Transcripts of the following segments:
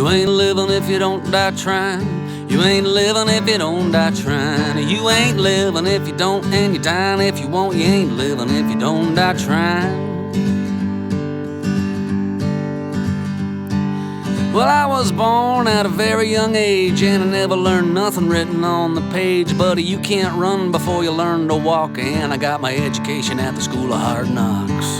You ain't living if you don't die trying. You ain't living if you don't die trying. You ain't living if you don't, and you're dying if you won't. You ain't living if you don't die trying. Well, I was born at a very young age, and I never learned nothing written on the page. Buddy, you can't run before you learn to walk, and I got my education at the School of Hard Knocks.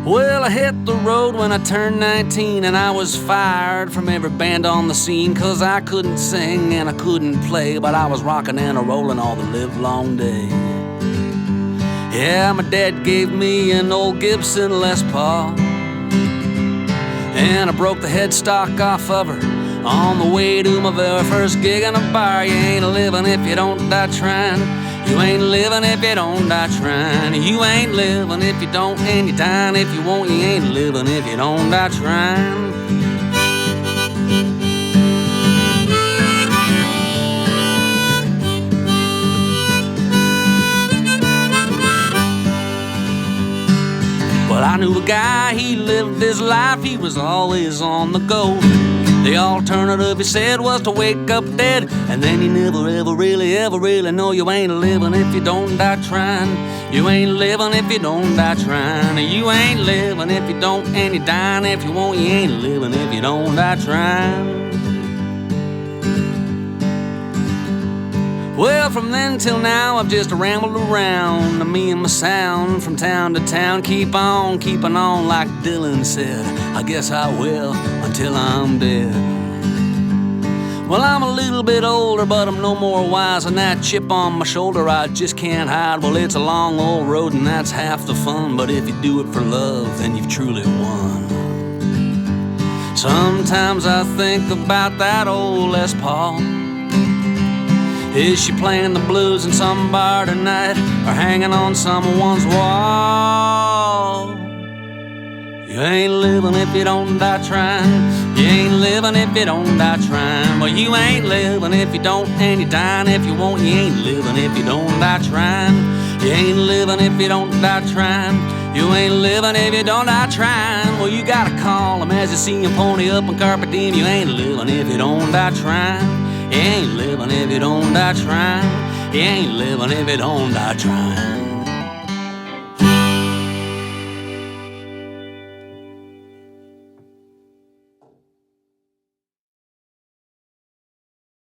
Well, I hit the road when I turned 19, and I was fired from every band on the scene, 'cause I couldn't sing and I couldn't play, but I was rocking and a-rolling all the livelong day. Yeah, my dad gave me an old Gibson Les Paul, and I broke the headstock off of her on the way to my very first gig in a bar. You ain't living if you don't die trying. You ain't living if you don't die trying. You ain't living if you don't, and you're dying if you won't. You ain't living if you don't die trying. Well, I knew a guy, he lived his life, he was always on the go. The alternative, he said, was to wake up dead, and then you never ever really know. You ain't living if you don't die trying. You ain't living if you don't die trying. You ain't living if you don't, and you're dying if you won't. You ain't living if you don't die trying. Well, from then till now, I've just rambled around, me and my sound, from town to town. Keep on keeping on, like Dylan said. I guess I will until I'm dead. Well, I'm a little bit older, but I'm no more wise, and that chip on my shoulder I just can't hide. Well, it's a long old road, and that's half the fun, but if you do it for love, then you've truly won. Sometimes I think about that old Les Paul. Is she playing the blues in some bar tonight, or hanging on someone's wall? You ain't living if you don't die trying. You ain't living if you don't die trying. Well, you ain't living if you don't, and you're dying if you won't. You ain't living if you don't die trying. You ain't living if you don't die trying. You ain't living if you don't die trying. Well, you gotta call him as you see him pony up on carpet diem. You ain't living if you don't die trying. You ain't living if you don't die trying. You ain't living if you don't die trying.